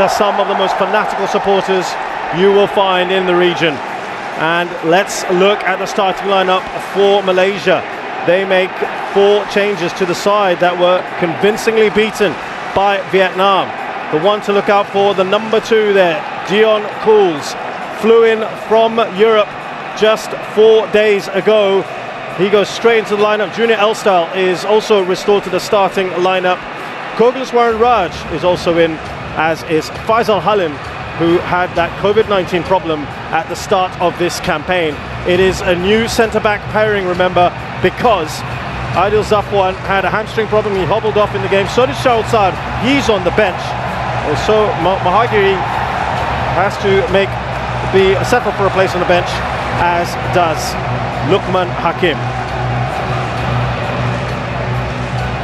are some of the most fanatical supporters you will find in the region. And let's look at the starting lineup for Malaysia. They make 4 changes to the side that were convincingly beaten by Vietnam. The one to look out for, the number 2 there, Dion Cools, flew in from Europe just 4 days ago. He goes straight into the lineup. Junior Elstal is also restored to the starting lineup. Kogliswaran Raj is also in, as is Faisal Halim, who had that COVID-19 problem at the start of this campaign. It is a new centre-back pairing, remember, because Adil Zafwan had a hamstring problem. He hobbled off in the game. So did Shaul Saad. He's on the bench. So Mahagiri has to settle for a place on the bench, as does Lukman Hakim.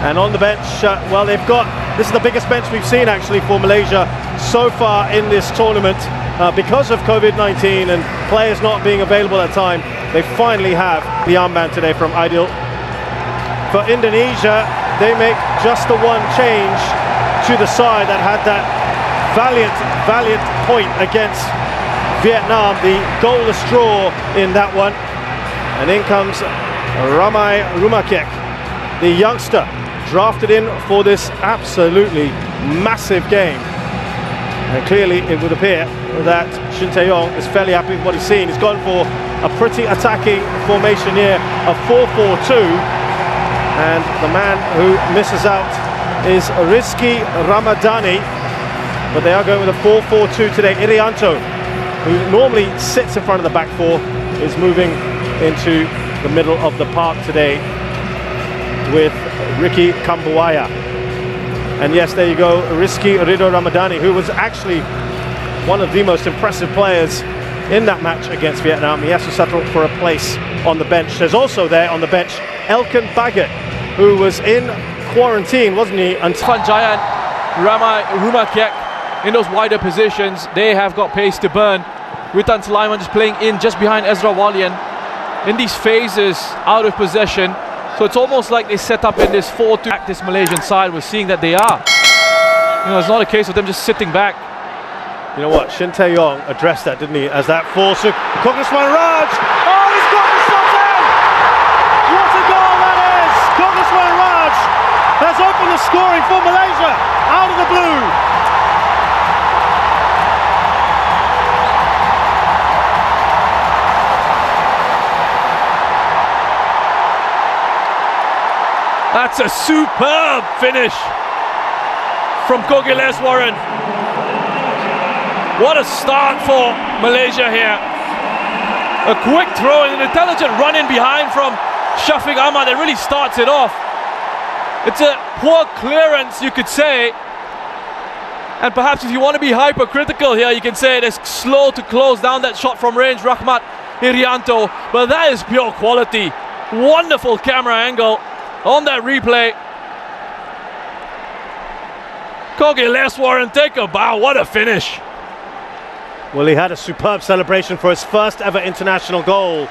And on the bench, well, this is the biggest bench we've seen actually for Malaysia so far in this tournament. Because of COVID-19 and players not being available at the time, they finally have the armband today from Aidil. For Indonesia, they make just the one change to the side that had that valiant point against Vietnam, the goalless draw in that one. And in comes Ramai Rumakek, the youngster, drafted in for this absolutely massive game. And clearly it would appear that Shin Tae-yong is fairly happy with what he's seen. He's gone for a pretty attacking formation here, a 4-4-2. And the man who misses out is Rizky Ramadani. But they are going with a 4-4-2 today. Irianto, who normally sits in front of the back 4, is moving into the middle of the park today with Ricky Kambuaya. And yes, there you go, Rizky Ridho Ramadani, who was actually one of the most impressive players in that match against Vietnam. He has to settle for a place on the bench. There's also there on the bench Elkan Baggott, who was in quarantine, wasn't he? Irfan, Jaya and Rumakek in those wider positions. They have got pace to burn. Witan Sulaiman just playing in just behind Ezra Walian in these phases out of possession. So it's almost like they set up in this 4-2 act this Malaysian side. We're seeing that they are. You know, it's not a case of them just sitting back. You know what, Shin Tae-yong addressed that, didn't he? As that falls to Kogliswaran Raj. Oh, he's got the shot in! What a goal that is! Kogliswaran Raj has opened the scoring for Malaysia out of the blue. That's a superb finish from Kogliswaran. What a start for Malaysia here. A quick throw and an intelligent run in behind from Shafiq Ahmad that really starts it off. It's a poor clearance, you could say. And perhaps if you want to be hypercritical here, you can say it is slow to close down that shot from range, Rahmat Irianto. But that is pure quality. Wonderful camera angle on that replay. Kogliswaran, take a bow. What a finish. Well, he had a superb celebration for his first ever international goal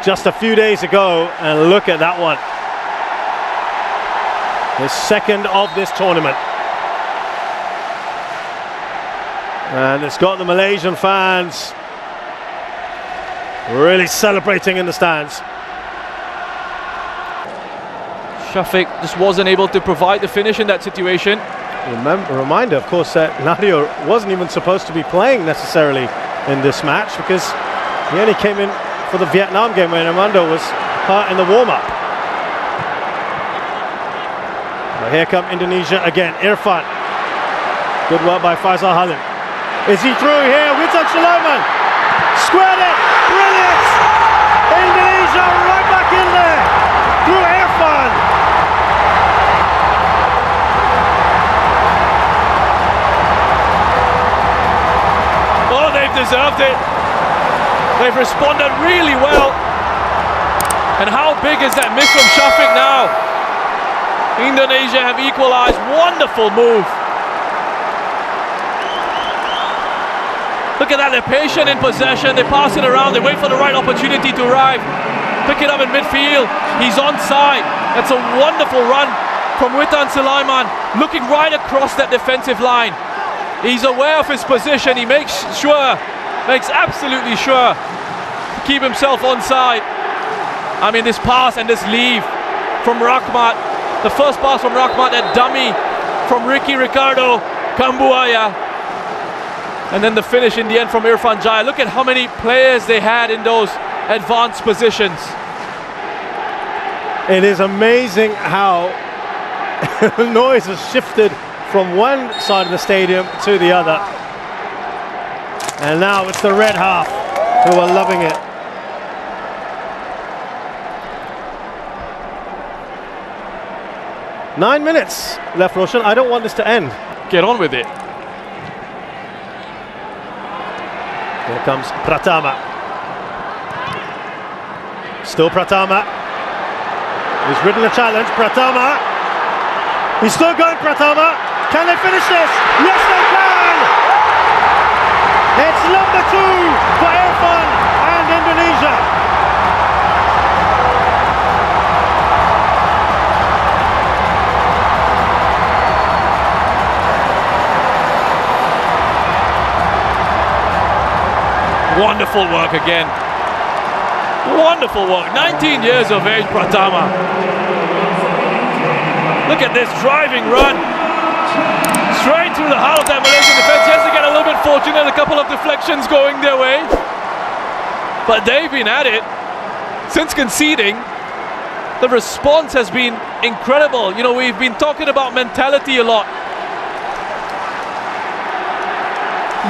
just a few days ago, and look at that one. His second of this tournament. And it's got the Malaysian fans really celebrating in the stands. Shafiq just wasn't able to provide the finish in that situation. A reminder, of course, that Nadio wasn't even supposed to be playing necessarily in this match, because he only came in for the Vietnam game when Armando was hurt in the warm-up. Well, here come Indonesia again. Irfan. Good work by Faisal Halim. Is he through here? Witan Sulaiman. Squared it. Brilliant. Indonesia right back in there. Through Irfan. They've deserved it. They've responded really well. And how big is that miss from Shafiq now? Indonesia have equalized. Wonderful move. Look at that, they're patient in possession. They pass it around, they wait for the right opportunity to arrive. Pick it up in midfield. He's onside. That's a wonderful run from Witan Sulaiman, looking right across that defensive line. He's aware of his position. He makes absolutely sure to keep himself onside. I mean, this pass and this leave from Rahmat, the first pass from Rahmat, that dummy from Ricardo Kambuaya, and then the finish in the end from Irfan Jaya. Look at how many players they had in those advanced positions. It is amazing how noise has shifted from one side of the stadium to the other. And now it's the red half who are loving it. Nine minutes left, Roshan. I don't want this to end. Get on with it. Here comes Pratama. Still Pratama. He's ridden the challenge. Pratama. He's still going, Pratama. Can they finish this? Yes, they can! It's number 2 for Irfan and Indonesia. Wonderful work again. Wonderful work. 19 years of age, Pratama. Look at this driving run. Straight through the heart of that Malaysian defense. Yes, they get a little bit fortunate, a couple of deflections going their way. But they've been at it since conceding. The response has been incredible. You know, we've been talking about mentality a lot.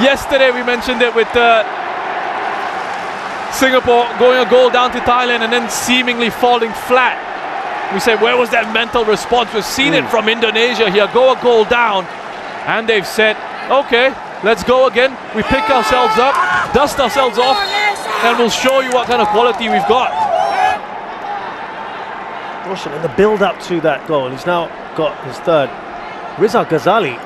Yesterday we mentioned it with Singapore going a goal down to Thailand and then seemingly falling flat. We said, where was that mental response? We've seen it from Indonesia here, go a goal down, and they've said, okay, let's go again. We pick ourselves up, dust ourselves off, and we'll show you what kind of quality we've got. Roshan, in the build-up to that goal, he's now got his third. Rizal Ghazali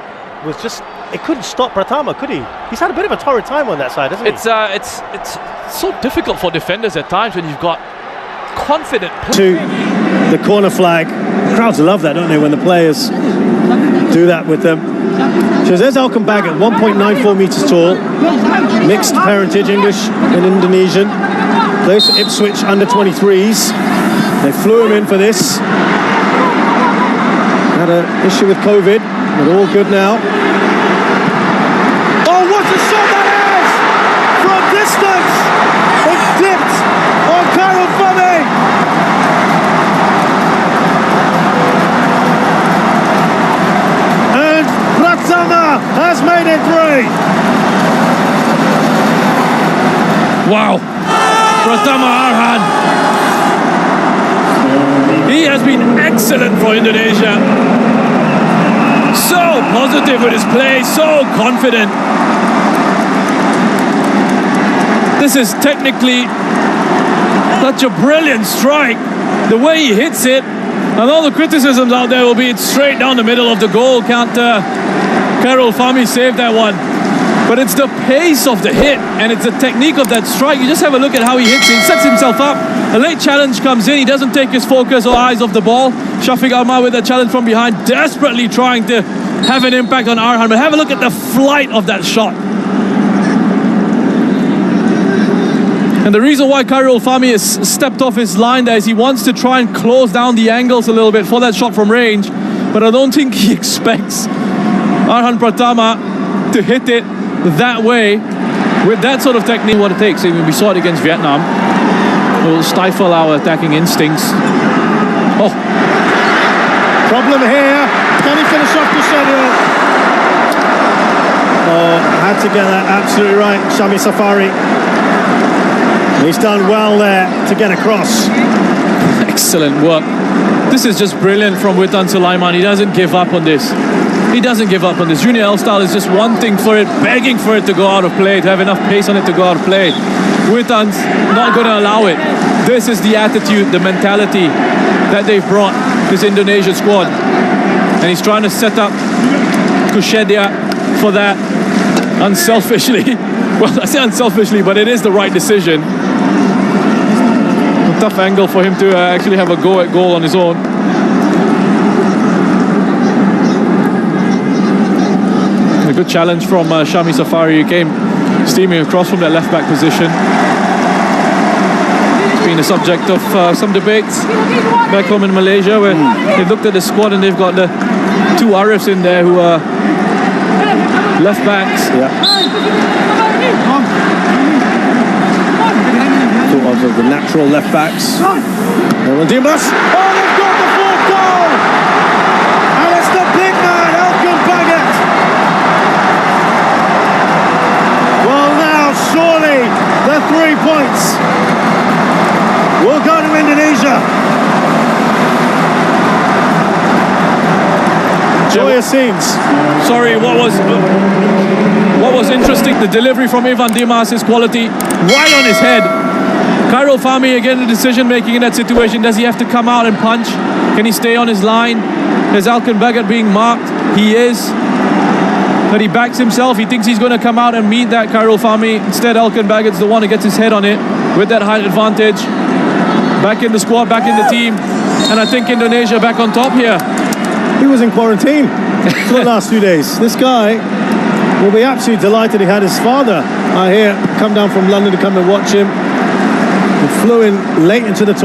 was just, it couldn't stop Pratama, could he? He's had a bit of a torrid time on that side, hasn't he? It's so difficult for defenders at times when you've got confident to the corner flag. Crowds love that, don't they, when the players do that with them. So there's Elkan Baggott, 1.94 meters tall, mixed parentage, English and Indonesian. Plays for Ipswich under 23s. They flew him in for this. Had an issue with COVID, but all good now. Oh, what a shot that is! From distance! It dipped on Karel Fame! And Pratama has made it 3! Wow! Pratama Arhan. He has been excellent for Indonesia. So positive with his play, so confident. This is technically such a brilliant strike. The way he hits it, and all the criticisms out there will be it's straight down the middle of the goal. Can't Karel Fame save that one? But it's the pace of the hit and it's the technique of that strike. You just have a look at how he hits it. He sets himself up. A late challenge comes in. He doesn't take his focus or eyes off the ball. Shafiq Ahmad with a challenge from behind, desperately trying to have an impact on Arhan. But have a look at the flight of that shot. And the reason why Karel Fame has stepped off his line there is he wants to try and close down the angles a little bit for that shot from range. But I don't think he expects Arhan Pratama to hit it that way with that sort of technique. What it takes. I mean, we saw it against Vietnam. It will stifle our attacking instincts. Oh, problem here. Can he finish off the schedule? Oh, had to get that absolutely right, Shami Safari. He's done well there to get across. Excellent work. This is just brilliant from Witan Sulaiman. He doesn't give up on this. He doesn't give up on this. Junior L-Style is just wanting for it, begging for it to go out of play, to have enough pace on it to go out of play. Witan's not going to allow it. This is the attitude, the mentality that they've brought this Indonesian squad. And he's trying to set up Kushedia for that unselfishly. Well, I say unselfishly, but it is the right decision. A tough angle for him to actually have a go at goal on his own. A good challenge from Shami Safari, who came steaming across from that left-back position. It's been a subject of some debates back home in Malaysia, where they've looked at the squad and they've got the two Arifs in there who are left-backs. Yeah. Two of the natural left-backs. Irfan Dimas. Oh, they've got the fourth goal! And it's the big man, Elkan Baggott. Well, now, surely the 3 points will go to Indonesia. Joyous scenes. Sorry, what was interesting, the delivery from Irfan Dimas, his quality, right on his head. Khairul Fahmi, again, the decision making in that situation. Does he have to come out and punch? Can he stay on his line? Is Elkan Baggott being marked? He is. But he backs himself. He thinks he's going to come out and meet that Khairul Fahmi. Instead, Elkan Baggott's the one who gets his head on it with that height advantage. Back in the squad, back in the team. And I think Indonesia back on top here. He was in quarantine for the last few days. This guy will be absolutely delighted. He had his father, I hear, come down from London to come and watch him. He flew in late into the